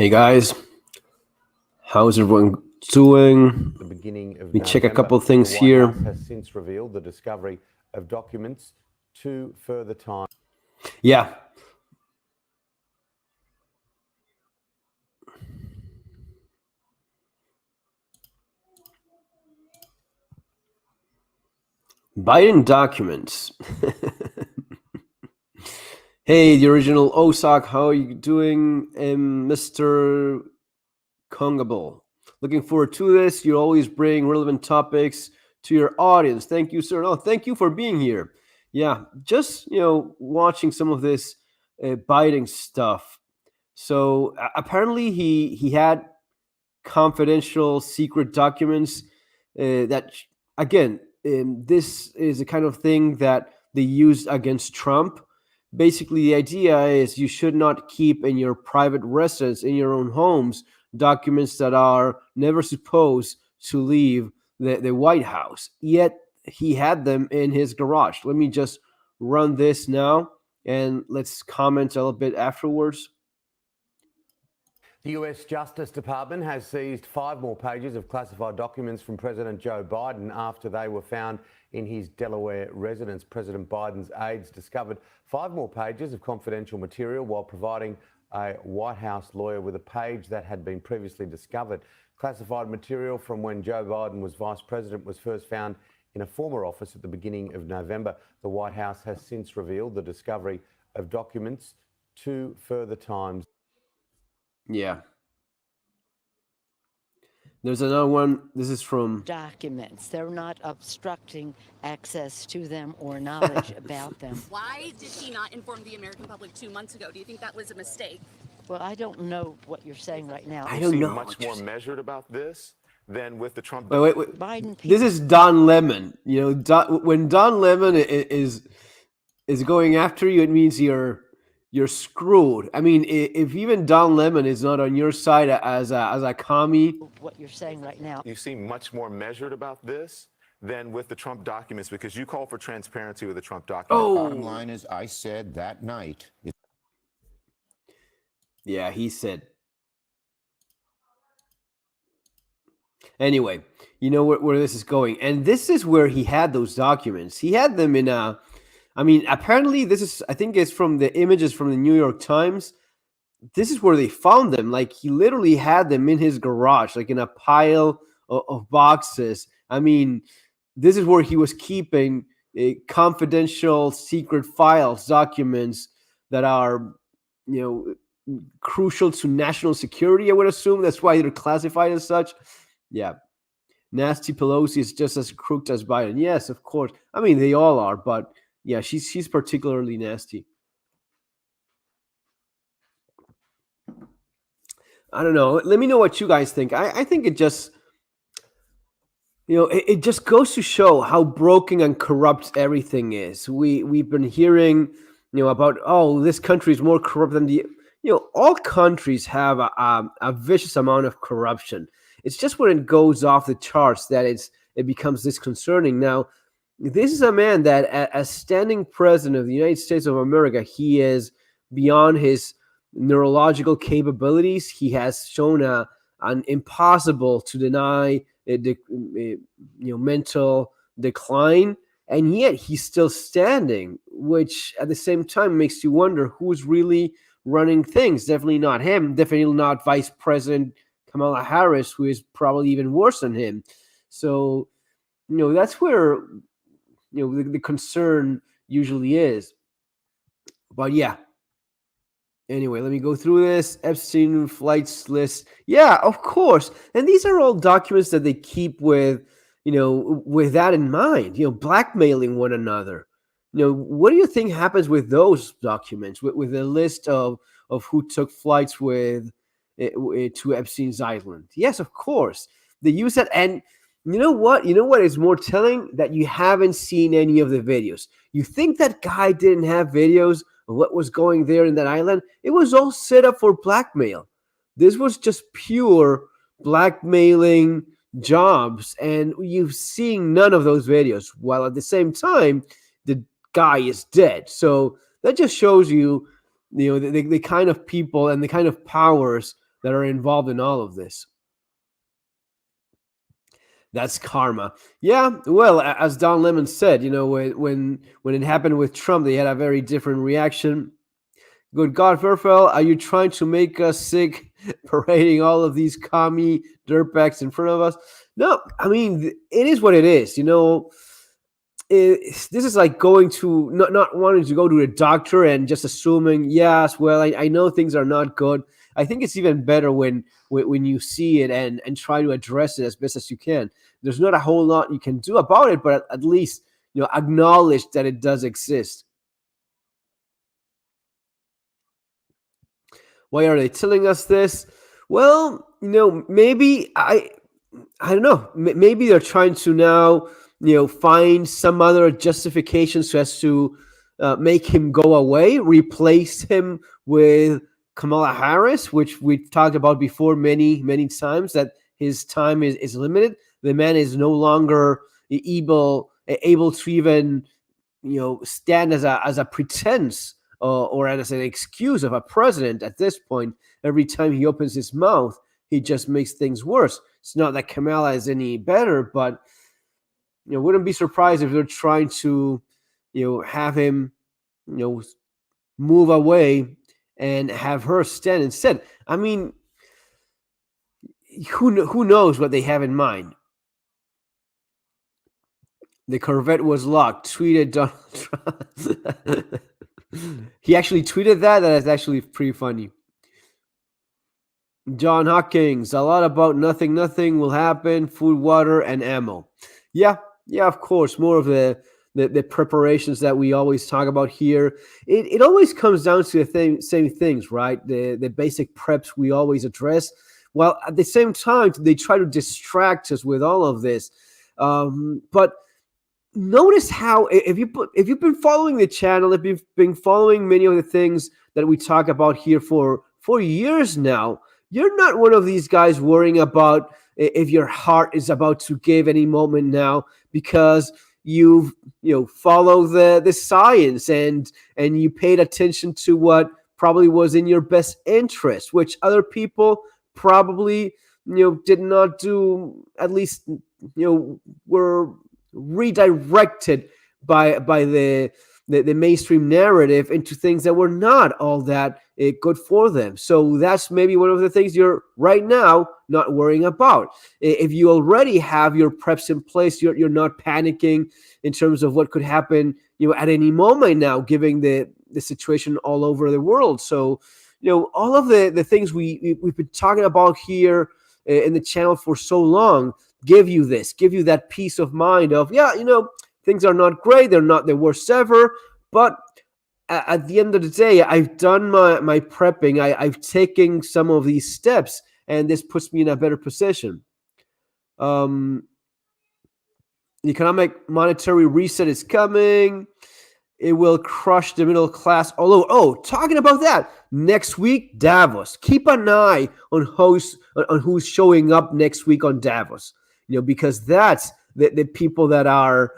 Hey guys, how's everyone doing? The beginning of Let me check a November, couple things the White here. House has since revealed the discovery of documents to further time. Yeah. Biden documents. Hey, the original Osak, how are you doing, Mr. Kongable? Looking forward to this. You always bring relevant topics to your audience. Thank you, sir. No, thank you for being here. Yeah, just watching some of this Biden stuff. So apparently he had confidential secret documents that again this is a kind of thing that they used against Trump. Basically the idea is you should not keep in your private residence in your own homes documents that are never supposed to leave the White House, yet he had them in his garage. Let me just run this now and let's comment a little bit afterwards. The US Justice Department has seized 5 more pages of classified documents from President Joe Biden after they were found in his Delaware residence. President Biden's aides discovered 5 more pages of confidential material while providing a White House lawyer with a page that had been previously discovered. Classified material from when Joe Biden was vice president was first found in a former office at the beginning of November. The White House has since revealed the discovery of documents 2 further times. Yeah. There's another one. This is from documents. They're not obstructing access to them or knowledge about them. Why did he not inform the American public 2 months ago? Do you think that was a mistake? Well, I don't know what you're saying right now. I don't know. Much more measured about this than with the Trump. Wait. Biden. This is Don Lemon. When Don Lemon is going after you, it means you're screwed. I mean, if even Don Lemon is not on your side as a commie. What you're saying right now. You seem much more measured about this than with the Trump documents because you call for transparency with the Trump documents. Oh. Bottom line is, I said that night. Yeah, he said. Anyway, you know where this is going. And this is where he had those documents. He had them in I mean, apparently this is, I think it's from the images from the New York Times. This is where they found them. Like he literally had them in his garage, like in a pile of boxes. I mean, this is where he was keeping confidential secret files, documents that are, crucial to national security, I would assume. That's why they're classified as such. Yeah. Nasty Pelosi is just as crooked as Biden. Yes, of course. I mean, they all are, but yeah, she's particularly nasty. I don't know. Let me know what you guys think. I think it just, it just goes to show how broken and corrupt everything is. We've been hearing, about, oh, this country is more corrupt than the, all countries have a vicious amount of corruption. It's just when it goes off the charts that it becomes disconcerting. Now, this is a man that, as standing president of the United States of America, he is beyond his neurological capabilities. He has shown an impossible to deny mental decline, and yet he's still standing, which at the same time makes you wonder who's really running things. Definitely not him. Definitely not Vice President Kamala Harris, who is probably even worse than him. So, that's where the concern usually is. But yeah. Anyway, let me go through this. Epstein flights list. Yeah, of course. And these are all documents that they keep with, with that in mind, blackmailing one another. What do you think happens with those documents, with a list of who took flights with to Epstein's Island? Yes, of course. They use that. And you know what? You know what is more telling? That you haven't seen any of the videos. You think that guy didn't have videos of what was going there in that island? It was all set up for blackmail. This was just pure blackmailing jobs, and you've seen none of those videos, while at the same time the guy is dead. So that just shows you, the kind of people and the kind of powers that are involved in all of this. That's karma. Yeah, well, as Don Lemon said, when it happened with Trump, they had a very different reaction. Good God, REFERRAL, are you trying to make us sick parading all of these commie dirtbags in front of us? No, I mean, it is what it is. This is like going to not wanting to go to a doctor and just assuming, yes, well, I know things are not good. I think it's even better when you see it and try to address it as best as you can. There's not a whole lot you can do about it, but at least acknowledge that it does exist. Why are they telling us this? Well, maybe I don't know. Maybe they're trying to now find some other justification so as to make him go away, replace him with Kamala Harris, which we've talked about before many times, that his time is limited. The man is no longer able to even stand as a pretense or as an excuse of a president at this point. Every time he opens his mouth, he just makes things worse. It's not that Kamala is any better, but wouldn't be surprised if they're trying to have him move away and have her stand instead. I mean, who knows what they have in mind? The Corvette was locked. Tweeted Donald Trump. He actually tweeted that. That is actually pretty funny. John Hawkins, a lot about nothing will happen, food, water, and ammo. Yeah, of course. More of the preparations that we always talk about here. It always comes down to the same things, right? The basic preps we always address. While at the same time, they try to distract us with all of this. But notice how if you've been following the channel, if you've been following many of the things that we talk about here for years now, you're not one of these guys worrying about if your heart is about to give any moment now, because you've follow the science and you paid attention to what probably was in your best interest, which other people probably did not do. At least were redirected by the mainstream narrative into things that were not all that good for them. So that's maybe one of the things you're right now not worrying about. If you already have your preps in place, you're not panicking in terms of what could happen at any moment now, given the situation all over the world. So all of the things we've been talking about here in the channel for so long give you that peace of mind of, things are not great, they're not the worst ever, but at the end of the day, I've done my prepping, I've taken some of these steps, and this puts me in a better position. The economic monetary reset is coming. It will crush the middle class. Although, talking about that, next week, Davos. Keep an eye on who's showing up next week on Davos. Because that's the people that are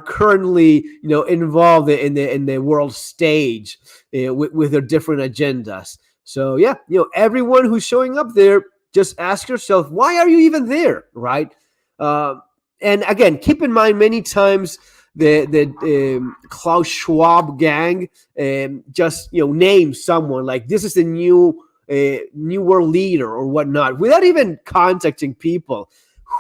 currently involved in the world stage with their different agendas. So yeah, everyone who's showing up there, just ask yourself, why are you even there, right? And again, keep in mind, many times the Klaus Schwab gang just name someone like this is the new world leader or whatnot, without even contacting people.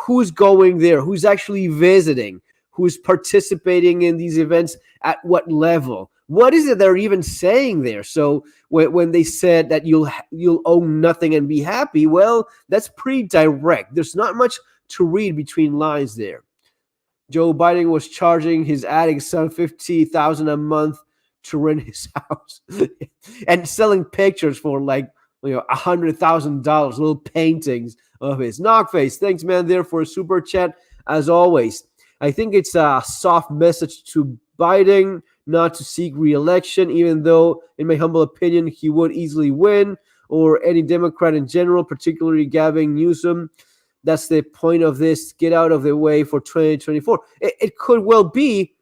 Who's going there? Who's actually visiting? Who's participating in these events? At what level? What is it they're even saying there? So when they said that you'll own nothing and be happy, well, that's pretty direct. There's not much to read between lines there. Joe Biden was charging his adding son $50,000 a month to rent his house and selling pictures for like $100,000, little paintings of his. Knockface, thanks, man, there for a super chat as always. I think it's a soft message to Biden not to seek re-election, even though, in my humble opinion, he would easily win, or any Democrat in general, particularly Gavin Newsom. That's the point of this. Get out of the way for 2024. It could well be.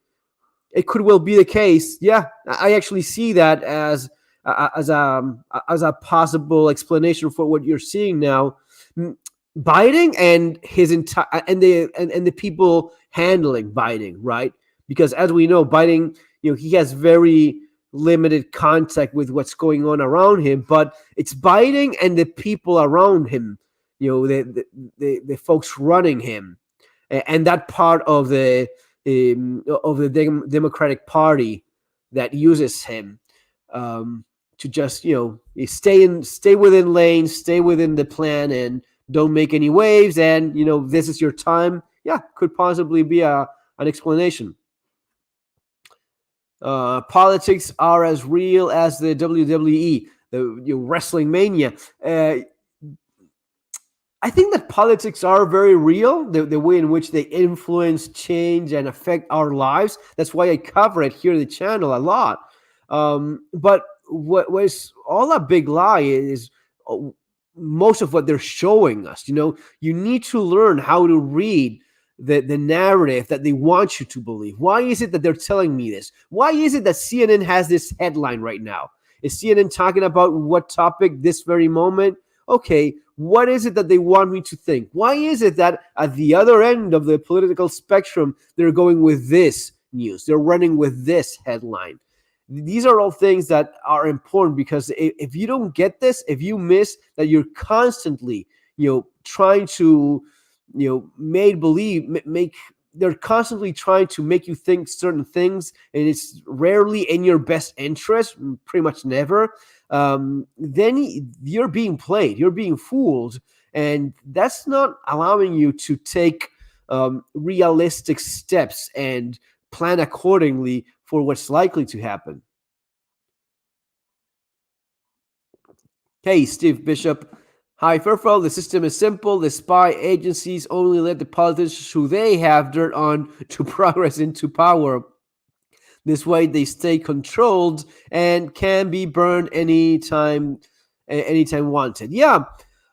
It could well be the case. Yeah, I actually see that as as a possible explanation for what you're seeing now. Biden and his entire and the people handling Biden, right? Because as we know, Biden, he has very limited contact with what's going on around him, but it's Biden and the people around him, the folks running him, and that part of the Democratic Party that uses him to just stay within lanes, stay within the plan, and don't make any waves. And this is your time. Yeah, could possibly be an explanation. Politics are as real as the WWE, the wrestling mania. I think that politics are very real, the way in which they influence, change, and affect our lives. That's why I cover it here on the channel a lot. But what was all a big lie is most of what they're showing us. You need to learn how to read the narrative that they want you to believe. Why is it that they're telling me this? Why is it that CNN has this headline right now? Is CNN talking about what topic this very moment? Okay, what is it that they want me to think? Why is it that at the other end of the political spectrum, they're going with this news? They're running with this headline. These are all things that are important, because if you don't get this, if you miss that, you're constantly, trying to, they're constantly trying to make you think certain things, and it's rarely in your best interest, pretty much never. Then you're being played, you're being fooled, and that's not allowing you to take realistic steps and plan accordingly for what's likely to happen. Hey, Steve Bishop. Hi, REFERRAL. The system is simple. The spy agencies only let the politicians who they have dirt on to progress into power. This way, they stay controlled and can be burned anytime wanted. Yeah,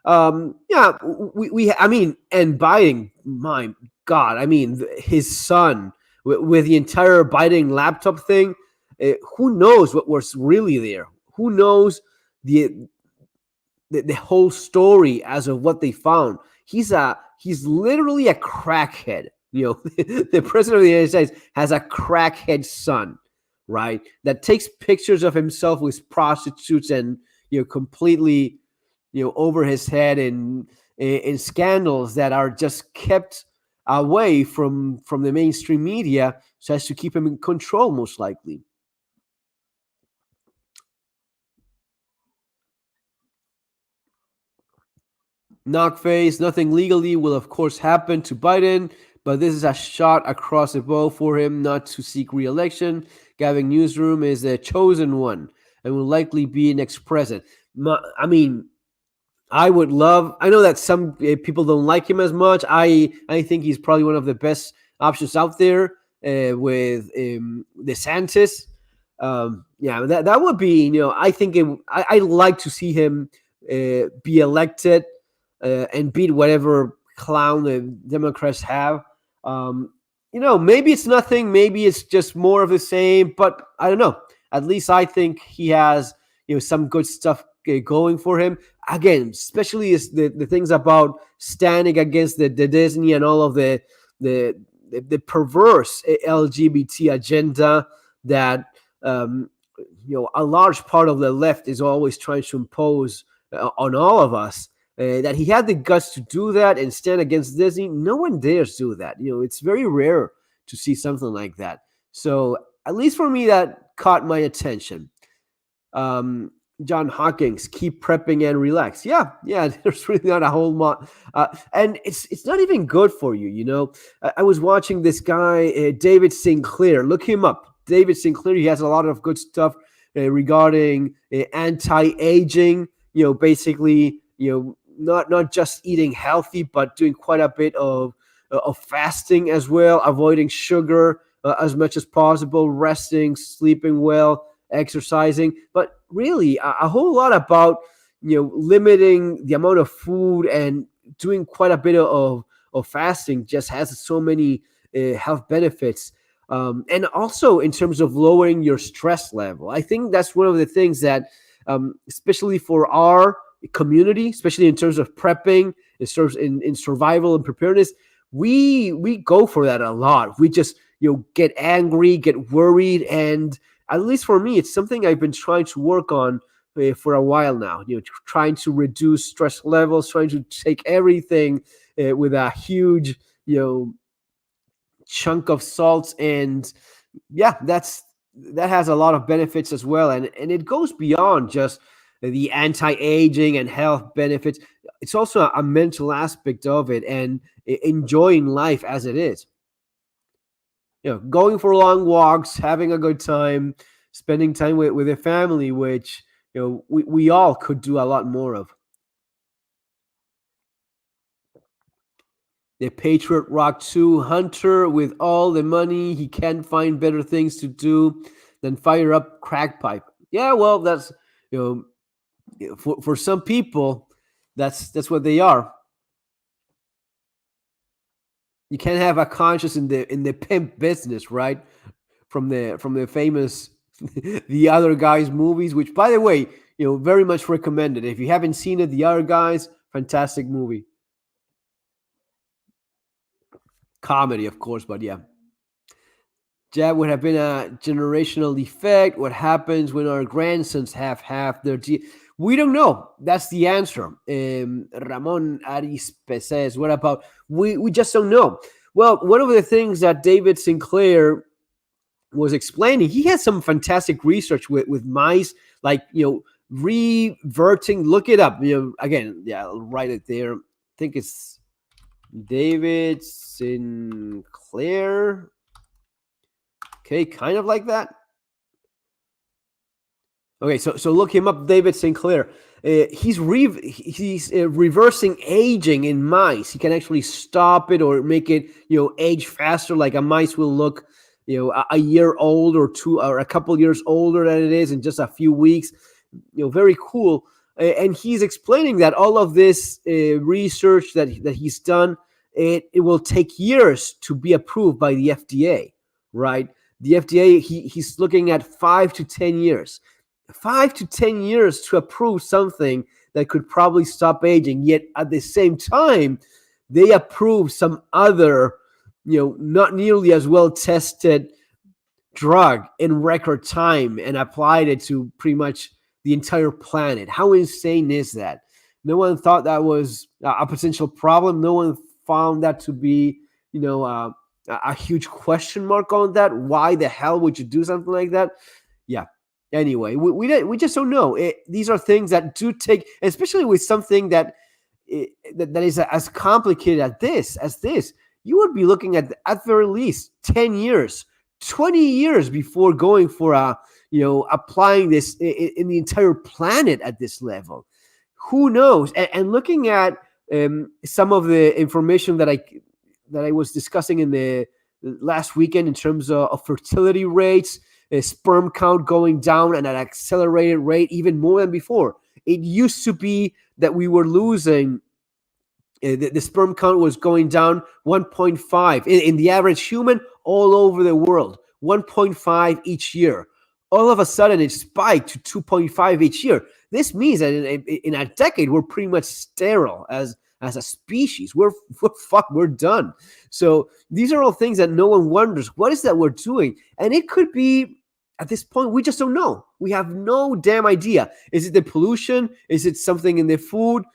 yeah. I mean, and Biden, my God, I mean, his son with the entire Biden laptop thing. Who knows what was really there? Who knows the whole story as of what they found? He's literally a crackhead. The president of the United States has a crackhead son, right? That takes pictures of himself with prostitutes and completely over his head in scandals that are just kept away from the mainstream media, so as to keep him in control, most likely. Knockface, nothing legally will of course happen to Biden, but this is a shot across the bow for him not to seek re-election. Gavin Newsroom is the chosen one and will likely be next president. I mean, I know that some people don't like him as much. I think he's probably one of the best options out there with DeSantis. Yeah, that would be, I think I'd like to see him be elected and beat whatever clown the Democrats have. Maybe it's nothing, maybe it's just more of the same, but I don't know. At least I think he has, some good stuff going for him. Again, especially is the things about standing against the Disney and all of the perverse LGBT agenda that a large part of the left is always trying to impose on all of us. That he had the guts to do that and stand against Disney. No one dares do that. It's very rare to see something like that. So at least for me, that caught my attention. John Hawkins, keep prepping and relax. Yeah. There's really not a whole lot, and it's not even good for you. I was watching this guy, David Sinclair. Look him up, David Sinclair. He has a lot of good stuff regarding anti-aging. Basically, not just eating healthy, but doing quite a bit of fasting as well, avoiding sugar as much as possible, resting, sleeping well, exercising, but really a whole lot about limiting the amount of food and doing quite a bit of fasting. Just has so many health benefits. And also in terms of lowering your stress level. I think that's one of the things that, especially for our community, especially in terms of prepping, in survival and preparedness, we go for that a lot. We just get angry, get worried, and at least for me, it's something I've been trying to work on for a while now. Trying to reduce stress levels, trying to take everything with a huge chunk of salt, and yeah, that has a lot of benefits as well, and it goes beyond just the anti-aging and health benefits. It's also a mental aspect of it, and enjoying life as it is. Going for long walks, having a good time, spending time with a family, which we all could do a lot more of. The Patriot Rock 2 Hunter, with all the money, he can't find better things to do than fire up crack pipe. Yeah, well, that's for some people, that's what they are. You can't have a conscience in the pimp business, right? From the famous The Other Guys movies, which, by the way, very much recommended. If you haven't seen it, The Other Guys, fantastic movie. Comedy, of course, but yeah. That would have been a generational effect. What happens when our grandsons have half their we don't know. That's the answer. Ramon Arispe says, what about, we just don't know. Well, one of the things that David Sinclair was explaining, he has some fantastic research with mice, like, reverting, look it up, again, yeah, I'll write it there. I think it's David Sinclair. Okay, kind of like that. Okay, so look him up, David Sinclair. He's reversing aging in mice. He can actually stop it or make it age faster. Like a mice will look a year old or two or a couple years older than it is in just a few weeks. Very cool. And he's explaining that all of this research that he's done, it will take years to be approved by the FDA, right? The FDA, he's looking at 5 to 10 years. 5 to 10 years to approve something that could probably stop aging. Yet at the same time, they approve some other, not nearly as well tested drug in record time and applied it to pretty much the entire planet. How insane is that? No one thought that was a potential problem. No one found that to be, a huge question mark on that. Why the hell would you do something like that? Yeah. Anyway, we just don't know. These are things that do take, especially with something that is as complicated as this. You would be looking at very least 10 years, 20 years before going for applying this in the entire planet at this level. Who knows? And looking at some of the information that I was discussing in the last weekend in terms of fertility rates, sperm count going down at an accelerated rate, even more than before. It used to be that we were losing, the sperm count was going down 1.5 in the average human all over the world, 1.5 each year. All of a sudden, it spiked to 2.5 each year. This means that in a decade, we're pretty much sterile as a species. We're done. So these are all things that no one wonders, what is that we're doing? And it could be, at this point, we just don't know. We have no damn idea. Is it the pollution? Is it something in the food?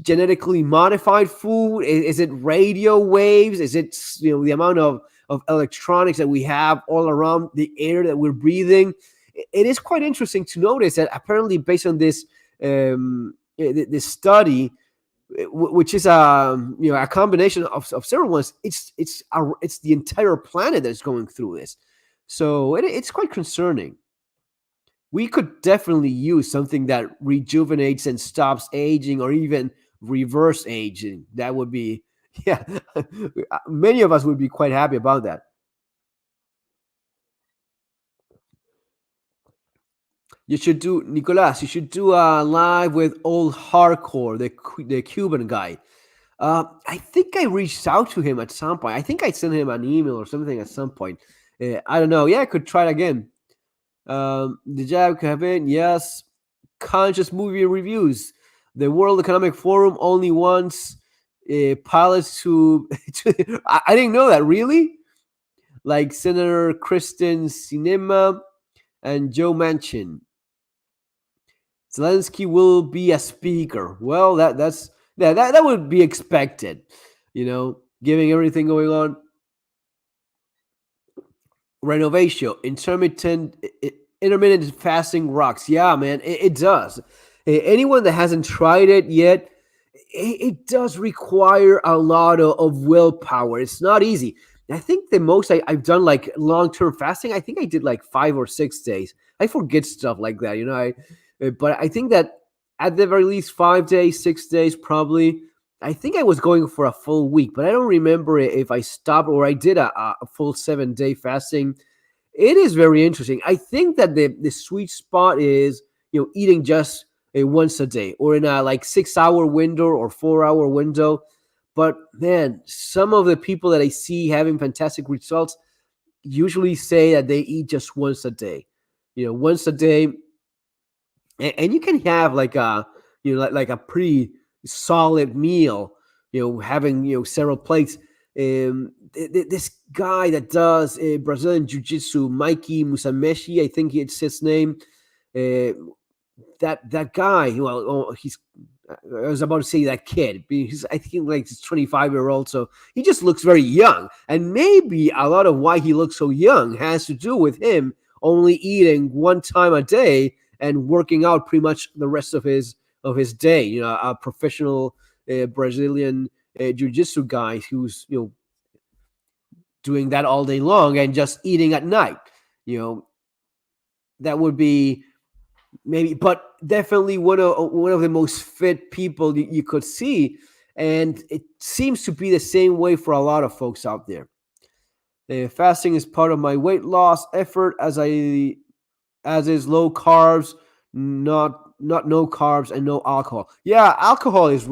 Genetically modified food? Is it radio waves? Is it the amount of electronics that we have all around the air that we're breathing? It is quite interesting to notice that apparently, based on this this study, which is a combination of several ones, it's the entire planet that's going through this. So it's quite concerning. We could definitely use something that rejuvenates and stops aging, or even reverse aging. That would be, yeah, many of us would be quite happy about that. You should do, Nicolas, you should do a live with old hardcore, the Cuban guy. I think I reached out to him at some point. I think I sent him an email or something at some point. I don't know. Yeah, I could try it again. The jab campaign, yes. Conscious movie reviews. The World Economic Forum only wants pilots to. I didn't know that, really? Like Senator Kristen Sinema and Joe Manchin. Zelensky will be a speaker. Well, that would be expected, given everything going on. Renovation, intermittent fasting rocks. Yeah, man, it does. Anyone that hasn't tried it yet, it does require a lot of willpower. It's not easy. I think the most I've done like long-term fasting, I think I did like 5 or 6 days. I forget stuff like that, but I think that at the very least 5 days, 6 days, probably. I think I was going for a full week, but I don't remember if I stopped or I did a full 7 day fasting. It is very interesting. I think that the sweet spot is eating just once a day or in a like 6 hour window or 4 hour window. But man, some of the people that I see having fantastic results usually say that they eat just once a day. Once a day, and you can have like a like a pretty solid meal. Having several plates. This guy that does Brazilian Jiu-Jitsu, Mikey Musameshi, I think it's his name. That guy, he's. I was about to say that kid. I think like he's 25-year-old, so he just looks very young. And maybe a lot of why he looks so young has to do with him only eating one time a day and working out pretty much the rest of his day. A professional Brazilian jiu-jitsu guy who's doing that all day long and just eating at night. That would be maybe, but definitely one of the most fit people you could see, and it seems to be the same way for a lot of folks out there. Fasting is part of my weight loss effort, as is low carbs, not no carbs and no alcohol. Yeah, alcohol is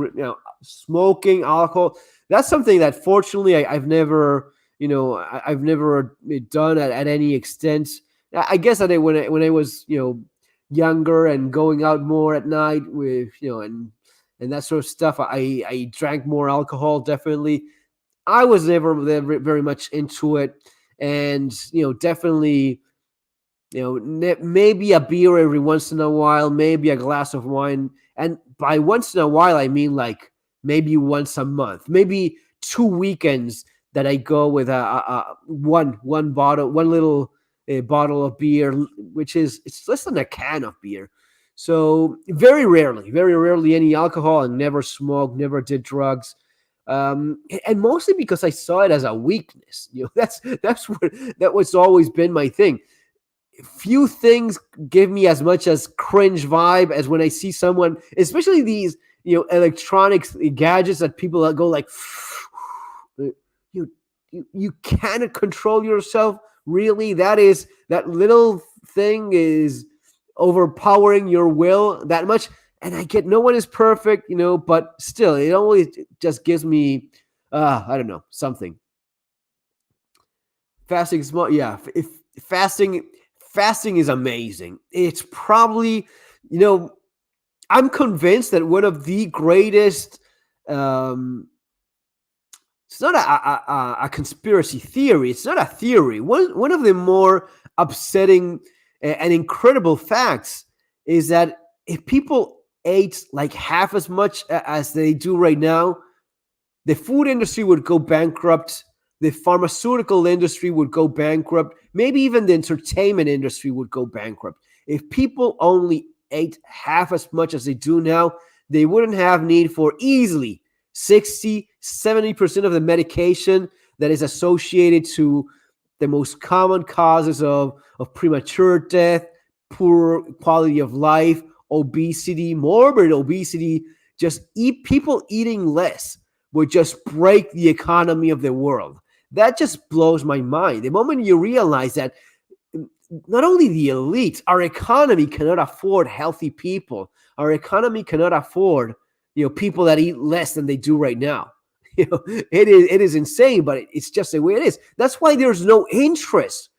smoking, alcohol. That's something that fortunately I've never I've never done at any extent. I guess that when I was younger and going out more at night with and that sort of stuff, I drank more alcohol. Definitely, I was never very much into it, and definitely. Maybe a beer every once in a while, maybe a glass of wine. And by once in a while, I mean like maybe once a month, maybe 2 weekends that I go with one little bottle of beer, which it's less than a can of beer. So very rarely any alcohol, and never smoked, never did drugs. And mostly because I saw it as a weakness. That was always been my thing. Few things give me as much as cringe vibe as when I see someone, especially these electronics gadgets that people that go like you cannot control yourself. Really, that little thing is overpowering your will that much. And I get no one is perfect, but still, it always just gives me I don't know, something. Fasting is more, yeah. If fasting is amazing. It's probably, I'm convinced that one of the greatest, it's not a conspiracy theory. It's not a theory. One of the more upsetting and incredible facts is that if people ate like half as much as they do right now, the food industry would go bankrupt. The pharmaceutical industry would go bankrupt. Maybe even the entertainment industry would go bankrupt. If people only ate half as much as they do now, they wouldn't have need for easily 60, 70% of the medication that is associated to the most common causes of premature death, poor quality of life, obesity, morbid obesity. Just people eating less would just break the economy of the world. That just blows my mind. The moment you realize that not only the elite, our economy cannot afford healthy people. Our economy cannot afford, people that eat less than they do right now. It is insane, but it's just the way it is. That's why there's no interest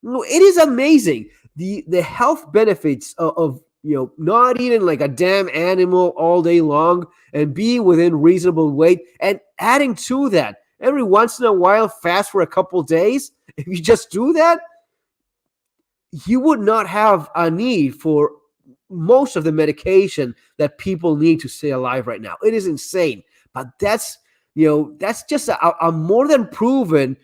No, it is amazing the health benefits of not eating like a damn animal all day long and be within reasonable weight, and adding to that every once in a while fast for a couple days. If you just do that, you would not have a need for most of the medication that people need to stay alive right now. It is insane, but that's just a more than proven.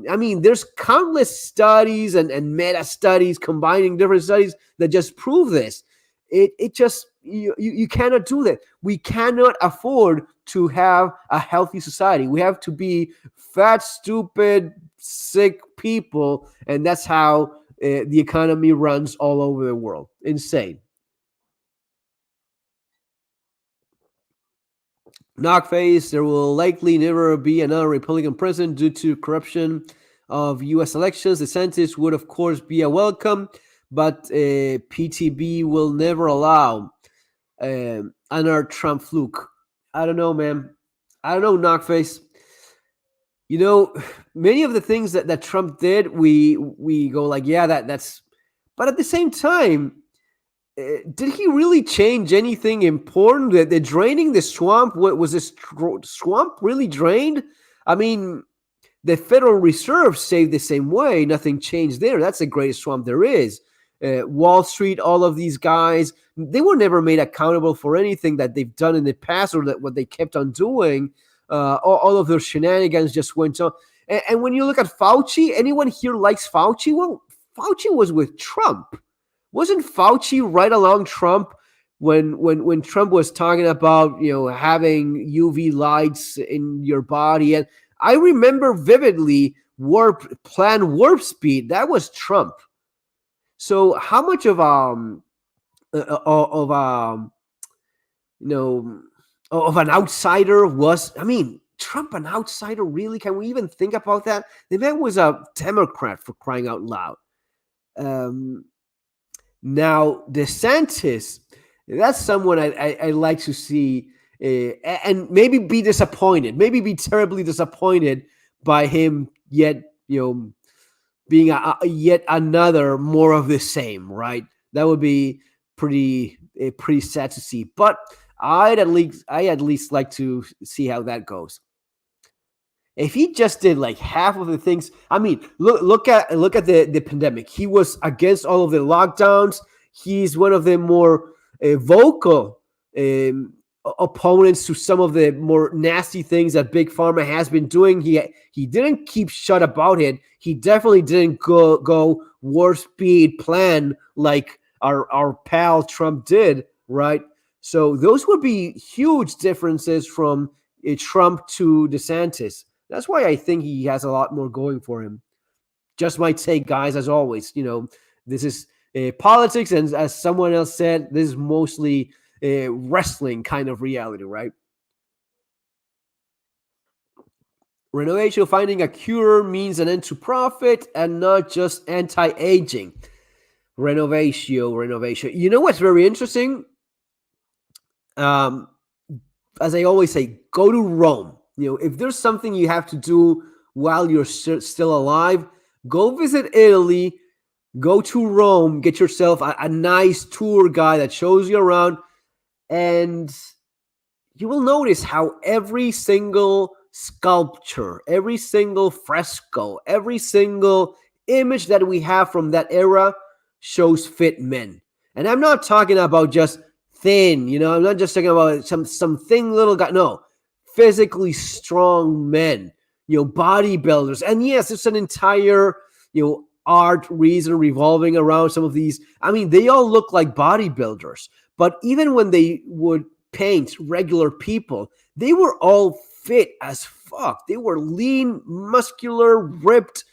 I mean, there's countless studies and meta studies combining different studies that just prove this. It just you cannot do that. We cannot afford to have a healthy society. We have to be fat, stupid, sick people, and that's how the economy runs all over the world. Insane. Knockface, there will likely never be another Republican president due to corruption of U.S. elections. DeSantis would, of course, be a welcome, but PTB will never allow another Trump fluke. I don't know, man. I don't know, Knockface. Many of the things that Trump did, we go like, yeah, that's. But at the same time, did he really change anything important? The draining the swamp, was this swamp really drained? I mean, the Federal Reserve stayed the same way. Nothing changed there. That's the greatest swamp there is. Wall Street, all of these guys, they were never made accountable for anything that they've done in the past or that what they kept on doing. All of their shenanigans just went on. And when you look at Fauci, anyone here likes Fauci? Well, Fauci was with Trump. Wasn't Fauci right along Trump when Trump was talking about having UV lights in your body? And I remember vividly Plan Warp Speed. That was Trump. So how much of an outsider was? I mean, Trump an outsider, really? Can we even think about that? The man was a Democrat, for crying out loud. Now, DeSantis, that's someone I like to see and maybe be disappointed, maybe be terribly disappointed by him yet, being yet another more of the same, right? That would be pretty sad to see. But I at least like to see how that goes. If he just did like half of the things, I mean, look at the pandemic. He was against all of the lockdowns. He's one of the more vocal opponents to some of the more nasty things that Big Pharma has been doing. He didn't keep shut about it. He definitely didn't go warp speed plan like our pal Trump did, right? So those would be huge differences from Trump to DeSantis. That's why I think he has a lot more going for him. Just my take, guys, as always. This is politics, and as someone else said, this is mostly wrestling kind of reality, right? Renovation, finding a cure means an end to profit and not just anti-aging. Renovation. You know what's very interesting? As I always say, go to Rome. If there's something you have to do while you're still alive, go visit Italy, go to Rome, get yourself a nice tour guide that shows you around, and you will notice how every single sculpture, every single fresco, every single image that we have from that era shows fit men. And I'm not talking about just thin, I'm not just talking about some thin little guy. No, physically strong men, bodybuilders. And yes, it's an entire, art reason revolving around some of these. I mean, they all look like bodybuilders. But even when they would paint regular people, they were all fit as fuck. They were lean, muscular, ripped.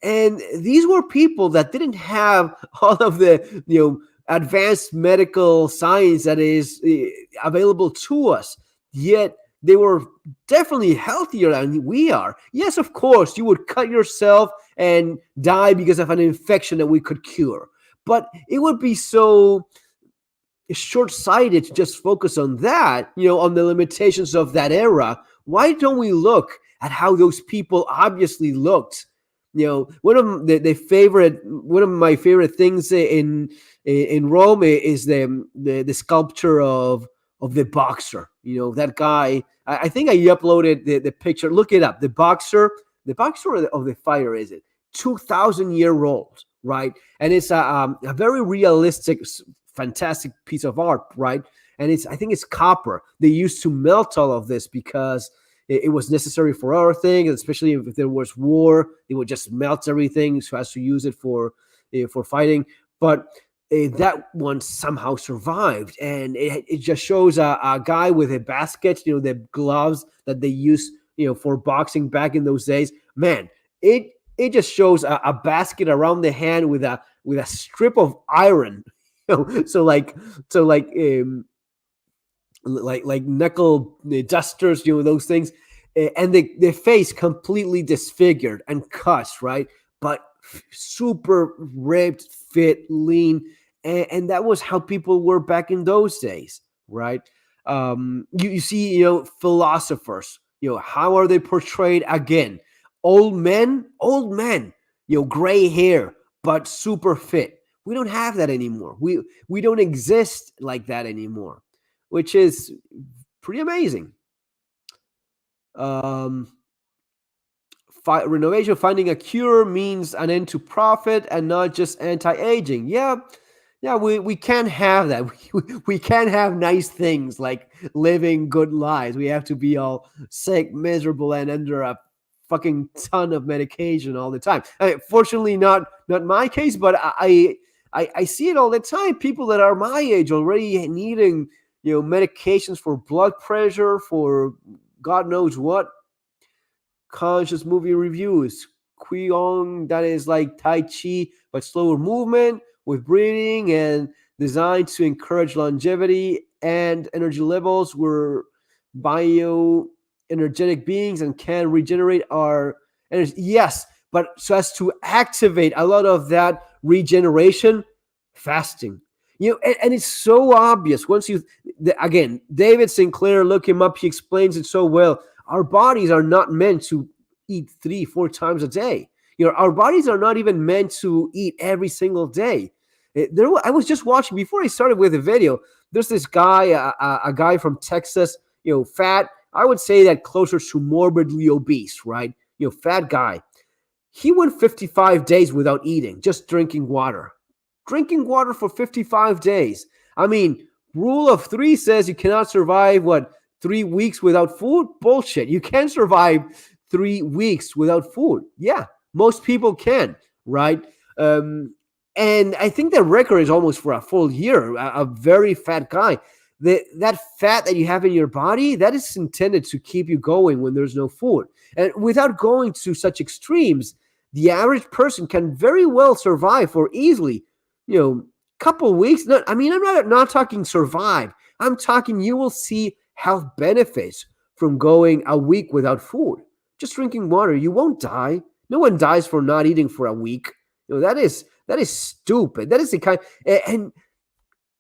And these were people that didn't have all of the, advanced medical science that is available to us. Yet they were definitely healthier than we are. Yes, of course, you would cut yourself and die because of an infection that we could cure. But it would be so short-sighted to just focus on that, on the limitations of that era. Why don't we look at how those people obviously looked, One of my favorite things in Rome is the sculpture of the boxer. That guy. I think I uploaded the picture. Look it up. The boxer of the fighter, is it 2,000-year old, right? And it's a very realistic, fantastic piece of art, right? And I think it's copper. They used to melt all of this because it was necessary for other things, especially if there was war. They would just melt everything, so as to use it for fighting. But that one somehow survived, and it just shows a guy with a basket, the gloves that they used, for boxing back in those days. Man, it just shows a basket around the hand with a strip of iron, so like knuckle dusters, those things, and the face completely disfigured and cuts, right? But super ripped, fit, lean, and that was how people were back in those days, right? You see, philosophers, how are they portrayed again? Old men, gray hair, but super fit. We don't have that anymore. We don't exist like that anymore, which is pretty amazing. Renovation, finding a cure means an end to profit and not just anti-aging. Yeah, we can't have that. We can't have nice things like living good lives. We have to be all sick, miserable, and under a fucking ton of medication all the time. Fortunately, not my case, but I see it all the time. People that are my age already needing medications for blood pressure, for God knows what. Conscious movie reviews. Qigong, that is like Tai Chi, but slower movement with breathing and designed to encourage longevity and energy levels. We're bioenergetic beings and can regenerate our energy. Yes, but so as to activate a lot of that regeneration, fasting. And it's so obvious once again, David Sinclair, look him up. He explains it so well. Our bodies are not meant to eat 3-4 times a day. Our bodies are not even meant to eat every single day. I was just watching before I started with the video. There's this guy, a guy from Texas, fat. I would say that closer to morbidly obese, right? Fat guy. He went 55 days without eating, just drinking water. Drinking water for 55 days. I mean, rule of 3 says you cannot survive, 3 weeks without food? Bullshit. You can survive 3 weeks without food. Yeah, most people can, right? And I think the record is almost for a full year. A very fat guy. That fat that you have in your body, that is intended to keep you going when there's no food. And without going to such extremes, the average person can very well survive for easily, couple weeks. I'm not talking survive. I'm talking you will see health benefits from going a week without food. Just drinking water, you won't die. No one dies for not eating for a week. That is stupid. That is the kind, and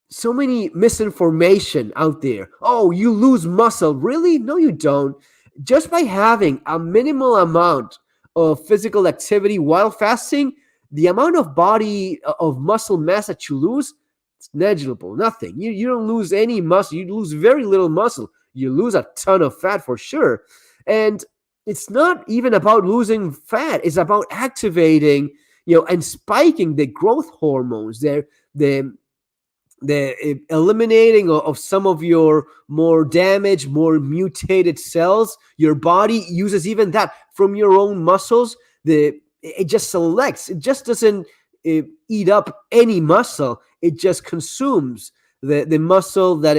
so many misinformation out there. Oh, you lose muscle. Really? No, you don't. Just by having a minimal amount of physical activity while fasting, the amount of body of muscle mass that you lose, it's negligible. Nothing. You don't lose any muscle. You lose very little muscle. You lose a ton of fat for sure. And it's not even about losing fat. It's about activating, and spiking the growth hormones. The eliminating of some of your more damaged, more mutated cells. Your body uses even that from your own muscles. It just selects. It just doesn't eat up any muscle. It just consumes the muscle that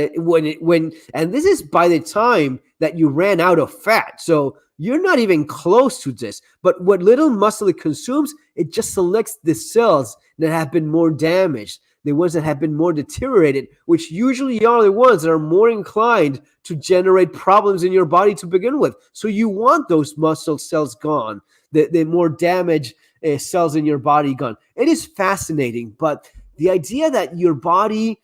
and this is by the time that you ran out of fat. So you're not even close to this. But what little muscle it consumes, it just selects the cells that have been more damaged, the ones that have been more deteriorated, which usually are the ones that are more inclined to generate problems in your body to begin with. So you want those muscle cells gone, the more damaged cells in your body gone. It is fascinating, but the idea that your body,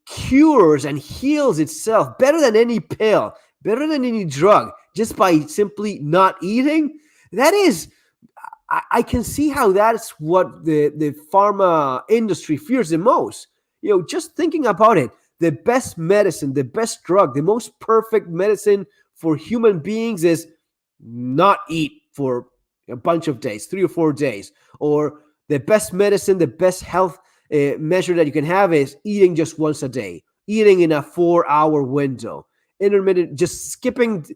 cures and heals itself better than any pill, better than any drug, just by simply not eating, that is I can see how that's what the pharma industry fears the most. Just thinking about it, the best medicine, the best drug, the most perfect medicine for human beings is not eat for a bunch of days, 3 or 4 days. Or the best medicine, the best health measure that you can have is eating just once a day, eating in a 4 hour window, intermittent, just skipping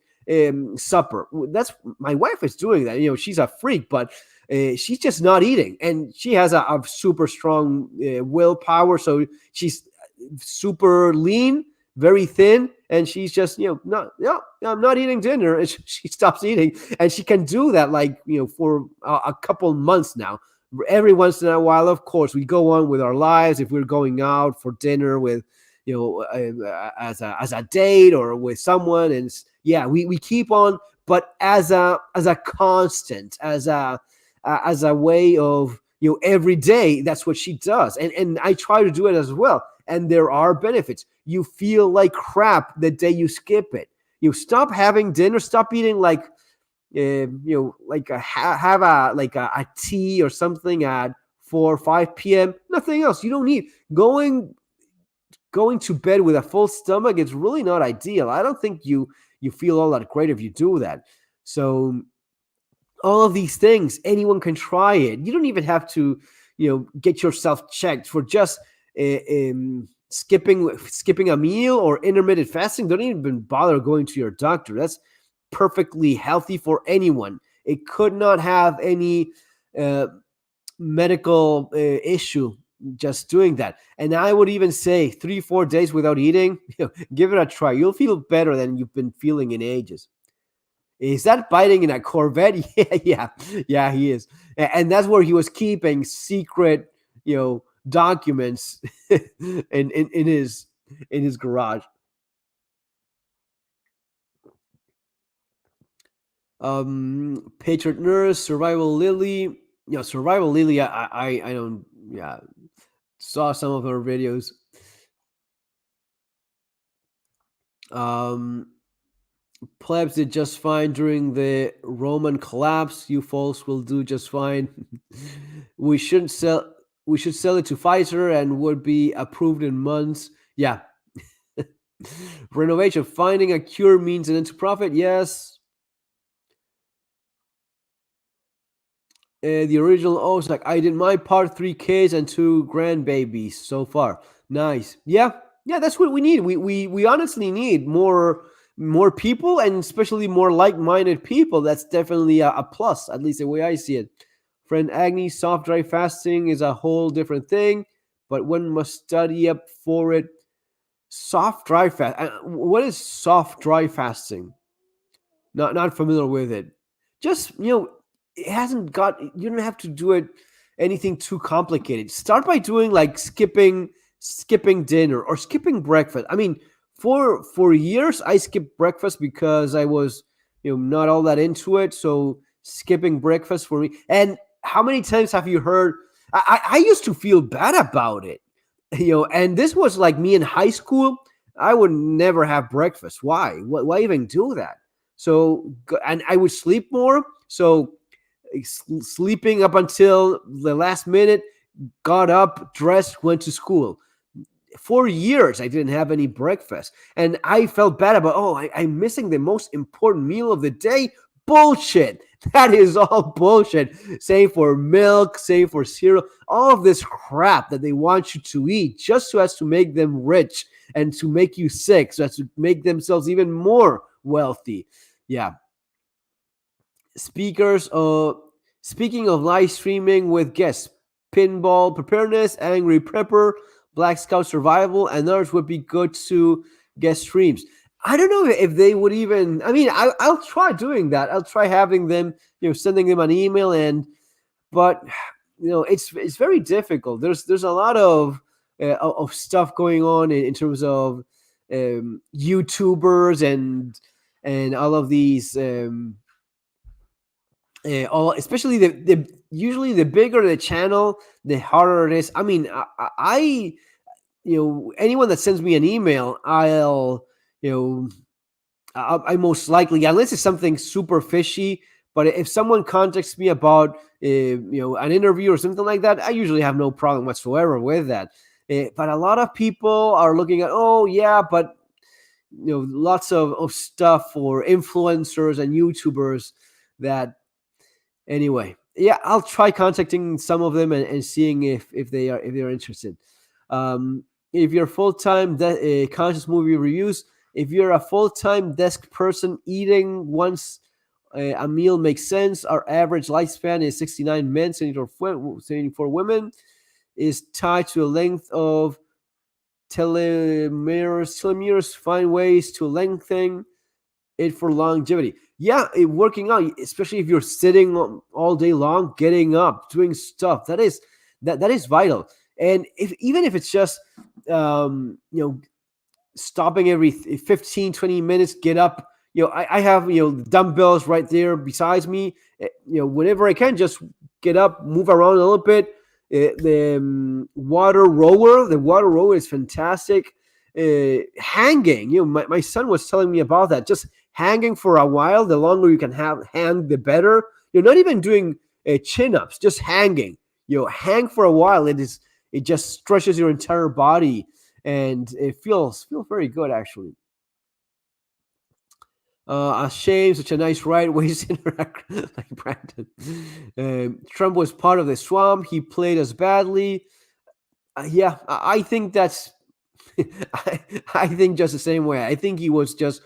supper. That's my wife is doing that. She's a freak, but she's just not eating, and she has a super strong willpower. So she's super lean, very thin, and she's just not. No, I'm not eating dinner, and she stops eating, and she can do that for a couple months now. Every once in a while, of course, we go on with our lives. If we're going out for dinner with as a date or with someone, and we keep on, but as a constant, as a way of every day. That's what she does, and I try to do it as well. And there are benefits. You feel like crap the day you skip it. You stop having dinner, stop eating like have a tea or something at 4 or 5 p.m. Nothing else. You don't need going to bed with a full stomach. It's really not ideal. I don't think you feel all that great if you do that. So all of these things, anyone can try it. You don't even have to get yourself checked for just skipping a meal or intermittent fasting. Don't even bother going to your doctor. That's perfectly healthy for anyone. It could not have any medical issue just doing that. And I would even say 3-4 days without eating, give it a try. You'll feel better than you've been feeling in ages. Is that biting in a Corvette? Yeah, he is. And that's where he was keeping secret, documents in his garage. Patriot Nurse, Survival Lily. Survival Lily, I don't, saw some of her videos. Plebs did just fine during the Roman collapse. You folks will do just fine. We should sell it to Pfizer and would be approved in months. Yeah. Renovation. Finding a cure means an end to profit. Yes. The original Ozark. I did my part, 3 kids and 2 grandbabies so far. Nice. Yeah, that's what we need. We honestly need more people, and especially more like-minded people. That's definitely a plus, at least the way I see it. Friend Agni, soft dry fasting is a whole different thing, but one must study up for it. Soft dry fast. What is soft dry fasting? Not familiar with it. Just it hasn't got. You don't have to do it anything too complicated. Start by doing like skipping dinner or skipping breakfast. I mean, for years I skipped breakfast because I was not all that into it. So skipping breakfast for me. And how many times have you heard? I used to feel bad about it, and this was like me in high school. I would never have breakfast. Why? Why even do that? So, and I would sleep more. So, sleeping up until the last minute, got up, dressed, went to school. For years, I didn't have any breakfast. And I felt bad about, I'm missing the most important meal of the day. Bullshit. That is all bullshit. Same for milk, same for cereal, all of this crap that they want you to eat just so as to make them rich and to make you sick, so as to make themselves even more wealthy. Yeah. Speaking of live streaming with guests, Pinball Preparedness, Angry Prepper, Black Scout Survival, and others would be good to guest streams. I don't know if they would even. I mean, I'll try doing that. I'll try having them, sending them an email, but it's very difficult. There's a lot of stuff going on in terms of YouTubers and all of these. Especially the usually the bigger the channel, the harder it is. I mean, I anyone that sends me an email, I most likely, unless it's something super fishy, But if someone contacts me about an interview or something like that, I usually have no problem whatsoever with that. But a lot of people are looking at, oh yeah, but lots of stuff for influencers and YouTubers that anyway. Yeah, I'll try contacting some of them and seeing if they're interested. If you're full-time conscious movie reviews, if you're a full-time desk person, eating once a meal makes sense. Our average lifespan is 69 men, 74 women, is tied to the length of telomeres. Telomeres find ways to lengthen it for longevity. Yeah, working out, especially if you're sitting all day long, getting up, doing stuff, that is vital. And even if it's just stopping every 15, 20 minutes, get up. I have dumbbells right there besides me. Whenever I can, just get up, move around a little bit. The water rower is fantastic. Hanging, my son was telling me about that. Just hanging for a while, the longer you can hang, the better. You're not even doing chin-ups, just hanging. Hang for a while. It just stretches your entire body, and it feels very good, actually. A shame, such a nice right ways like Brandon. Trump was part of the swamp. He played us badly. Yeah, I think that's. I think just the same way. I think he was just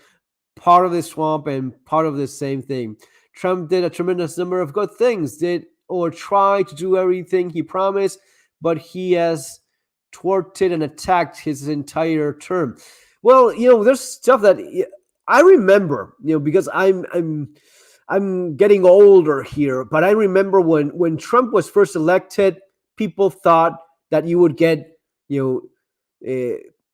part of the swamp and part of the same thing. Trump did a tremendous number of good things, did or tried to do everything he promised, but he has thwarted and attacked his entire term. Well, there's stuff that I remember, because I'm getting older here, but I remember when Trump was first elected, people thought that you would get,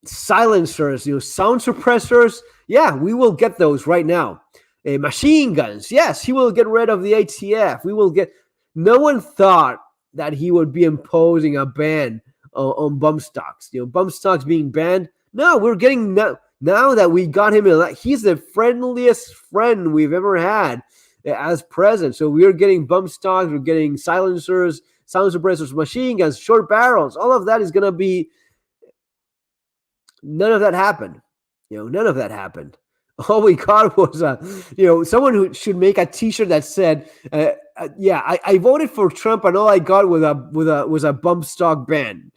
silencers, sound suppressors. Yeah, we will get those right now. Machine guns. Yes, he will get rid of the ATF. We will get. No one thought that he would be imposing a ban on bump stocks. Bump stocks being banned. No, we're getting now that we got him he's the friendliest friend we've ever had as president. So we're getting bump stocks, we're getting silencers, sound suppressors, machine guns, short barrels. All of that is going to be. None of that happened. None of that happened. All we got was someone who should make a T-shirt that said, I voted for Trump, and all I got was a bump stock ban.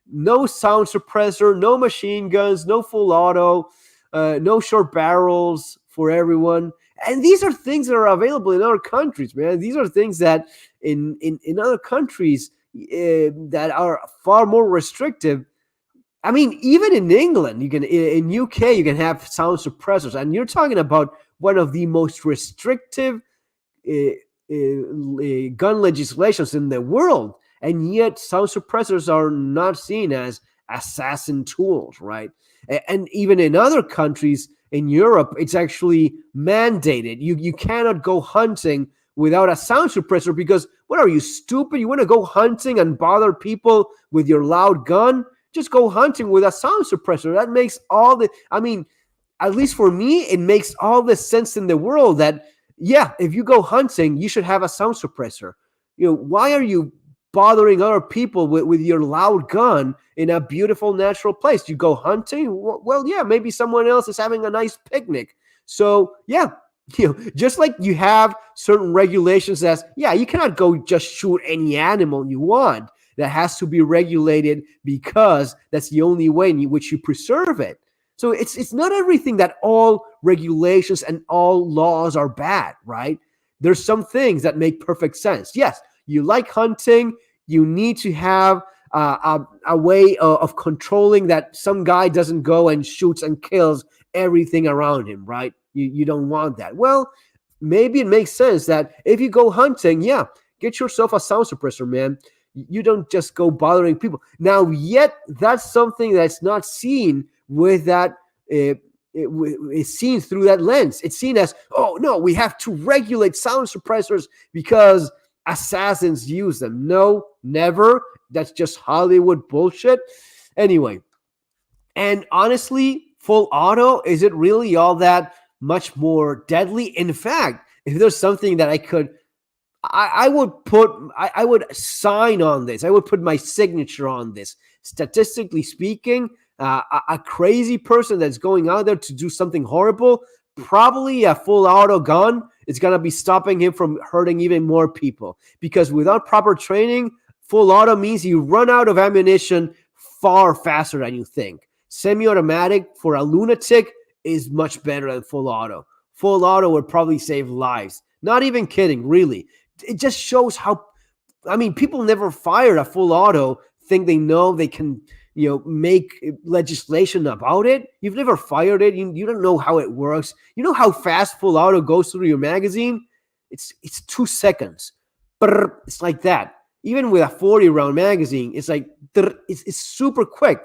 No sound suppressor, no machine guns, no full auto, no short barrels for everyone. And these are things that are available in other countries, man. These are things that in other countries that are far more restrictive. I mean, even in England, in UK, you can have sound suppressors, and you're talking about one of the most restrictive gun legislations in the world, and yet sound suppressors are not seen as assassin tools, right? And even in other countries in Europe, it's actually mandated. You cannot go hunting without a sound suppressor, because what are you, stupid? You want to go hunting and bother people with your loud gun? Just go hunting with a sound suppressor. That makes at least for me, it makes all the sense in the world that, yeah, if you go hunting, you should have a sound suppressor. Why are you bothering other people with your loud gun in a beautiful natural place? You go hunting? Well, yeah, maybe someone else is having a nice picnic. So, yeah, just like you have certain regulations as, yeah, you cannot go just shoot any animal you want. That has to be regulated because that's the only way in which you preserve it. So it's not everything that all regulations and all laws are bad, right? There's some things that make perfect sense. Yes, you like hunting. You need to have a way of controlling that some guy doesn't go and shoots and kills everything around him, right? You don't want that. Well, maybe it makes sense that if you go hunting, yeah, get yourself a sound suppressor, man. You don't just go bothering people. Now, yet that's something that's not seen with that. It's seen through that lens. It's seen as, oh no, we have to regulate sound suppressors because assassins use them. No, never. That's just Hollywood bullshit. Anyway, and honestly, full auto, is it really all that much more deadly? In fact, if there's something that I would sign on this. I would put my signature on this. Statistically speaking, a crazy person that's going out there to do something horrible, probably a full auto gun is going to be stopping him from hurting even more people. Because without proper training, full auto means you run out of ammunition far faster than you think. Semi-automatic for a lunatic is much better than full auto. Full auto would probably save lives. Not even kidding, really. It just shows how, people never fired a full auto, think they know they can, make legislation about it. You've never fired it. You don't know how it works. You know how fast full auto goes through your magazine? It's 2 seconds. It's like that. Even with a 40 round magazine, it's like, it's super quick.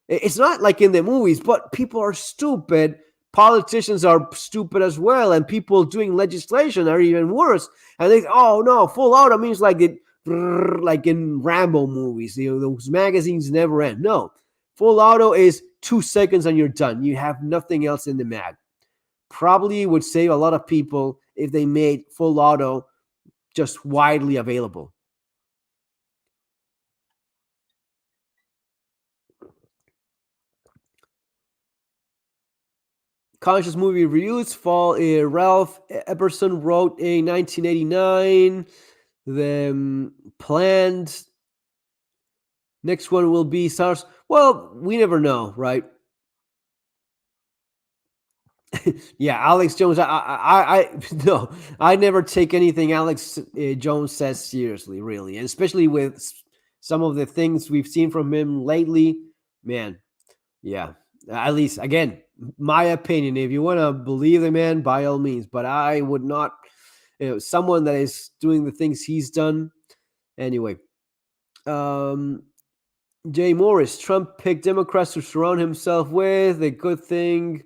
It's not like in the movies, but people are stupid. Politicians are stupid as well, and people doing legislation are even worse. And they, oh no, full auto means like in Rambo movies, those magazines never end. No, full auto is 2 seconds and you're done. You have nothing else in the mag. Probably would save a lot of people if they made full auto just widely available. Conscious movie reviews fall. Ralph Epperson wrote in 1989. The planned next one will be SARS. Well, we never know, right? Yeah, Alex Jones. No, I never take anything Alex Jones says seriously, really, and especially with some of the things we've seen from him lately. Man, yeah. At least, again, my opinion. If you want to believe the man, by all means. But I would not. Someone that is doing the things he's done. Anyway, Jay Morris. Trump picked Democrats to surround himself with. A good thing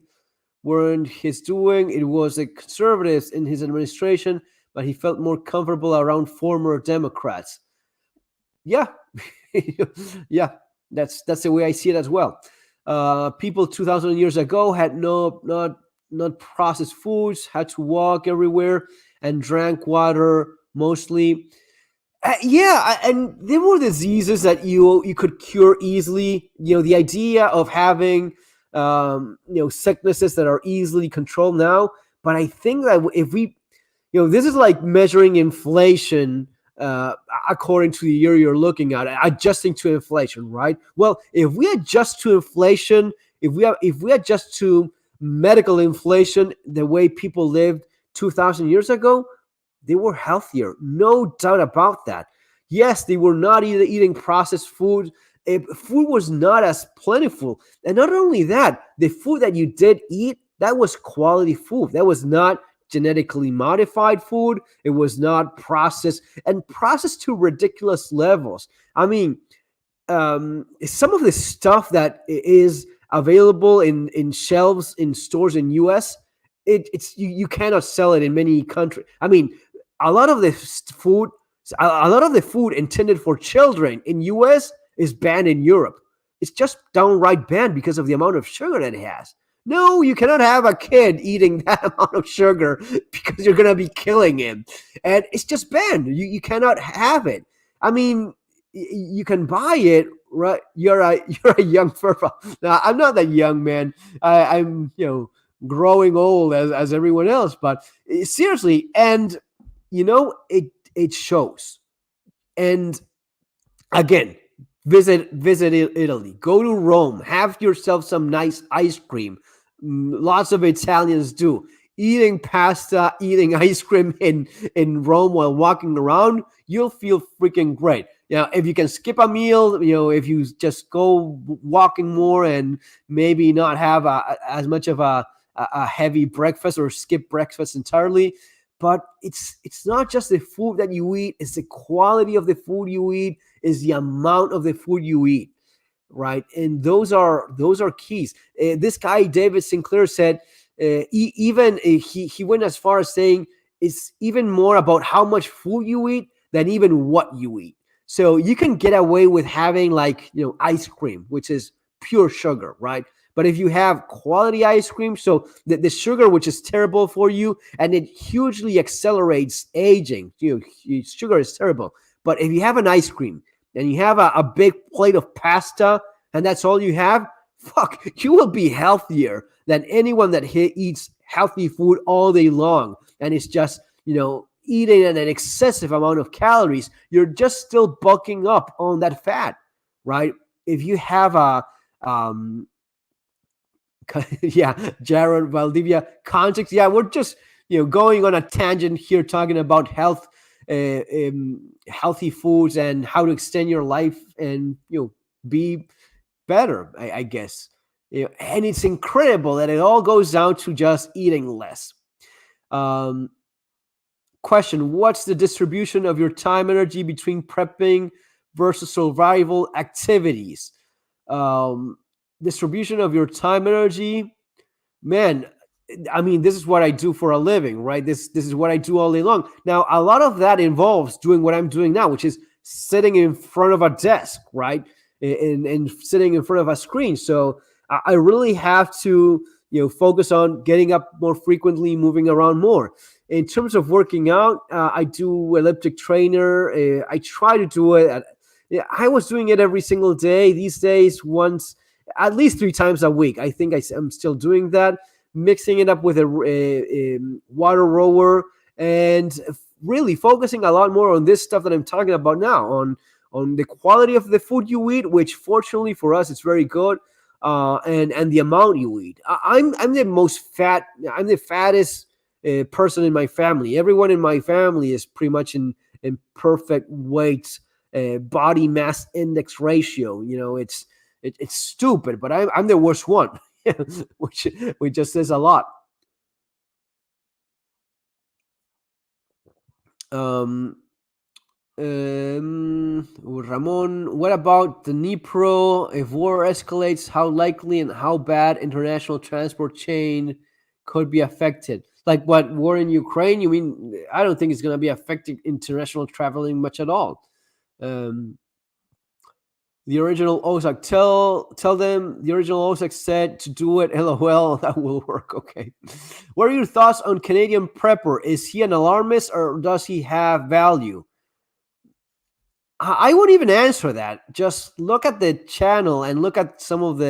weren't his doing. It was the conservatives in his administration, but he felt more comfortable around former Democrats. Yeah, yeah, that's the way I see it as well. People 2,000 years ago had not processed foods, had to walk everywhere, and drank water mostly. And there were diseases that you could cure easily. The idea of having sicknesses that are easily controlled now. But I think that if we, this is like measuring inflation according to the year you're looking at, adjusting to inflation, right? Well, if we adjust to inflation, if we adjust to medical inflation, the way people lived 2,000 years ago, they were healthier, no doubt about that. Yes, they were not eating processed food. Food was not as plentiful. And not only that, the food that you did eat, that was quality food. That was not genetically modified food. It was not processed to ridiculous levels. Some of the stuff that is available in shelves in stores in US, you cannot sell it in many countries. A lot of the food intended for children in US is banned in Europe. It's just downright banned because of the amount of sugar that it has. No, you cannot have a kid eating that amount of sugar because you're going to be killing him. And it's just banned. You cannot have it. You can buy it, right? You're a young furfa. Now, I'm not that young, man. I'm growing old as everyone else. But seriously, and it shows. And again, visit Italy. Go to Rome. Have yourself some nice ice cream. Lots of Italians do. Eating pasta, eating ice cream in Rome while walking around, you'll feel freaking great. If you can skip a meal, if you just go walking more and maybe not have as much of a heavy breakfast or skip breakfast entirely. But it's not just the food that you eat, it's the quality of the food you eat, is the amount of the food you eat, right? And those are keys. This guy, David Sinclair, said he went as far as saying it's even more about how much food you eat than even what you eat. So you can get away with having ice cream, which is pure sugar, right? But if you have quality ice cream, so the sugar, which is terrible for you, and it hugely accelerates aging, sugar is terrible. But if you have an ice cream and you have a big plate of pasta and that's all you have, fuck, you will be healthier than anyone that eats healthy food all day long and is just, eating an excessive amount of calories. You're just still bulking up on that fat, right? If you have yeah, Jared Valdivia context. Yeah, we're just going on a tangent here, talking about health, healthy foods, and how to extend your life and be better. I guess. And it's incredible that it all goes down to just eating less. Question: what's the distribution of your time energy between prepping versus survival activities? Distribution of your time energy, man. I mean, this is what I do for a living, right? This is what I do all day long. Now, a lot of that involves doing what I'm doing now, which is sitting in front of a desk, right, and sitting in front of a screen. So I really have to focus on getting up more frequently, moving around more. In terms of working out, I do elliptic trainer. I try to do it. I was doing it every single day. These days, once, at least 3 times a week. I think I'm still doing that, mixing it up with a water rower, and really focusing a lot more on this stuff that I'm talking about now, on the quality of the food you eat, which fortunately for us, it's very good, and the amount you eat. I'm the fattest person in my family. Everyone in my family is pretty much in perfect weight, body mass index ratio. It's stupid, but I'm the worst one, which just says a lot. Ramon, what about the Dnipro? If war escalates, how likely and how bad international transport chain could be affected? Like what, war in Ukraine? You mean? I don't think it's going to be affecting international traveling much at all. The original Ozak, tell them the original Ozak said to do it. LOL, that will work. Okay. What are your thoughts on Canadian prepper? Is he an alarmist or does he have value? I wouldn't even answer that. Just look at the channel and look at some of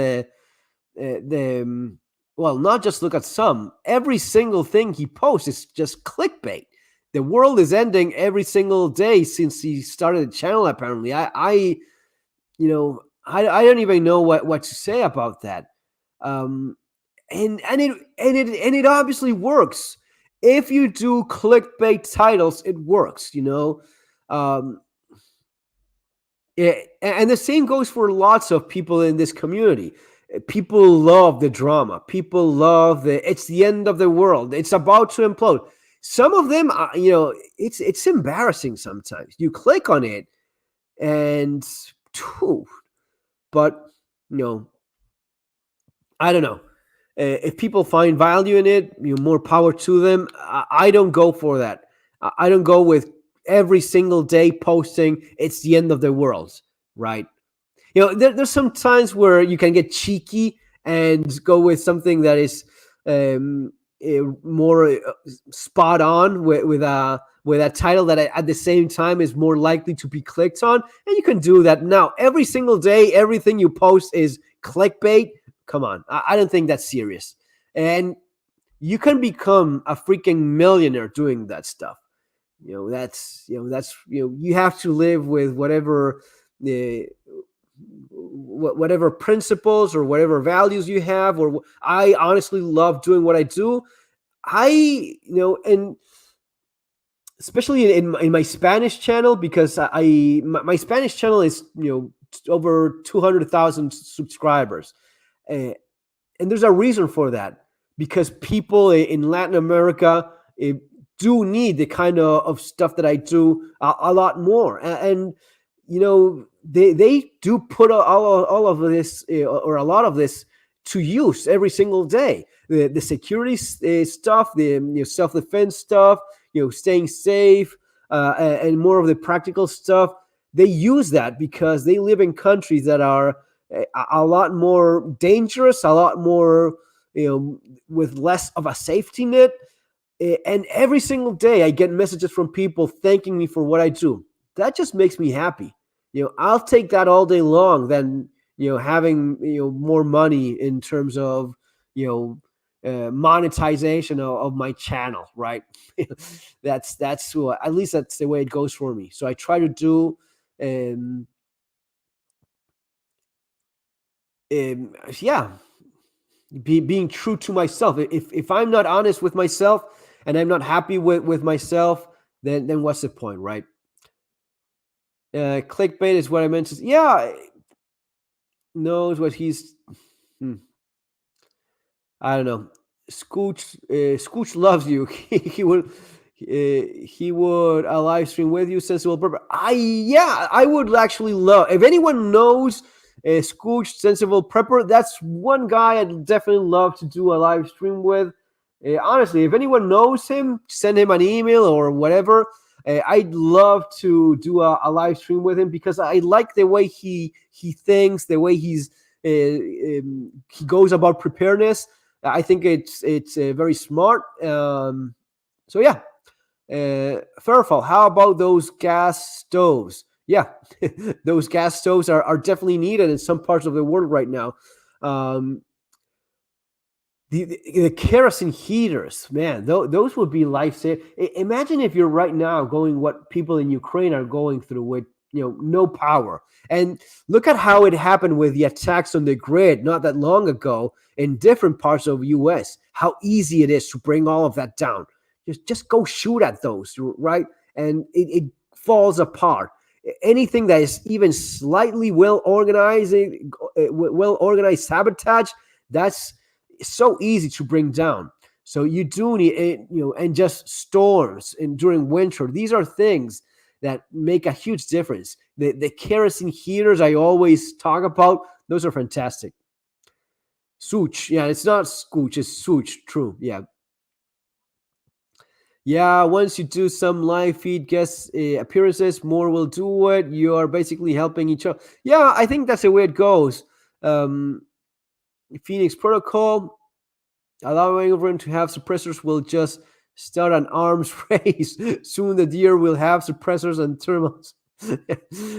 well, not just look at some. Every single thing he posts is just clickbait. The world is ending every single day since he started the channel. Apparently, I don't even know what to say about that. And it obviously works. If you do clickbait titles, it works. And the same goes for lots of people in this community. People love the drama. People love it's the end of the world. It's about to implode. Some of them, it's embarrassing sometimes. You click on it and, but, I don't know. If people find value in it, more power to them. I don't go for that. I don't go with every single day posting it's the end of the world, right? There's some times where you can get cheeky and go with something that is more spot on with a title that at the same time is more likely to be clicked on, and you can do that. Now, every single day, everything you post is clickbait. Come on, I don't think that's serious. And you can become a freaking millionaire doing that stuff. You have to live with whatever whatever principles or whatever values you have. Or I honestly love doing what I do. And especially in my Spanish channel, because my Spanish channel is over 200,000 subscribers, and there's a reason for that, because people in Latin America do need the kind of stuff that I do a lot more, and they do put all of this or a lot of this to use every single day. The security stuff, the self-defense stuff, staying safe, and more of the practical stuff. They use that because they live in countries that are a lot more dangerous, a lot more, with less of a safety net. And every single day I get messages from people thanking me for what I do. That just makes me happy. I'll take that all day long than, having, more money in terms of, monetization of my channel, right? That's at least that's the way it goes for me. So I try to do, um, yeah, being true to myself. If I'm not honest with myself and I'm not happy with myself, then what's the point, right? Clickbait is what I meant to. Yeah, knows what he's. hmm, I don't know. Scooch loves you. He would a live stream with you, sensible prepper. I would actually love if anyone knows Scooch sensible prepper. That's one guy I'd definitely love to do a live stream with. Honestly, if anyone knows him, send him an email or whatever. I'd love to do a live stream with him because I like the way he thinks, the way he goes about preparedness. I think it's very smart. So yeah, Fairfall, how about those gas stoves? Yeah, those gas stoves are definitely needed in some parts of the world right now. Um, the kerosene heaters, man, those would be lifesaving. Imagine if you're right now going what people in Ukraine are going through with no power, and look at how it happened with the attacks on the grid not that long ago in different parts of U.S. How easy it is to bring all of that down. Just go shoot at those, right? And it falls apart. Anything that is even slightly well organized sabotage, that's so easy to bring down. So you do need, and just storms and during winter. These are things that make a huge difference. The kerosene heaters I always talk about, those are fantastic. Such, yeah, it's not scooch, it's such. True, yeah. Yeah, once you do some live feed guest appearances, more will do it. You are basically helping each other. Yeah, I think that's the way it goes. Um, Phoenix Protocol, allowing everyone to have suppressors will just start an arms race. Soon the deer will have suppressors and thermals.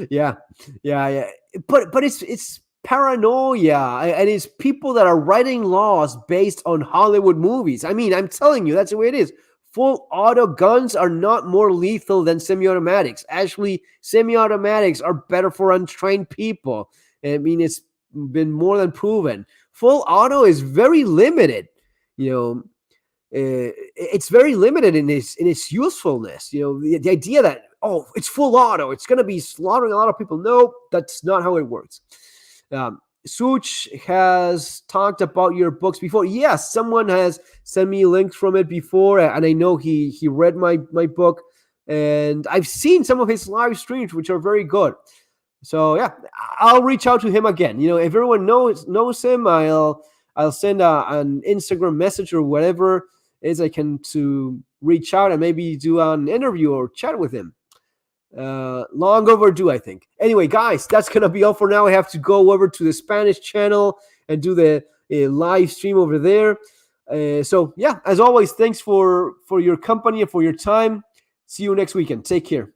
yeah, yeah. But it's paranoia, and it's people that are writing laws based on Hollywood movies. I mean, I'm telling you, that's the way it is. Full auto guns are not more lethal than semi-automatics. Actually, semi-automatics are better for untrained people. I mean, it's been more than proven. Full auto is very limited. It's very limited in its usefulness. The idea that it's full auto, it's going to be slaughtering a lot of people. No, that's not how it works. Such has talked about your books before. Yes, someone has sent me links from it before, and I know he read my book, and I've seen some of his live streams, which are very good. So yeah, I'll reach out to him again. If everyone knows him, I'll send an Instagram message or whatever is I can to reach out and maybe do an interview or chat with him. Long overdue, I think. Anyway, guys, that's gonna be all for now. I have to go over to the Spanish channel and do the live stream over there. So yeah, as always, thanks for your company and for your time. See you next weekend. Take care.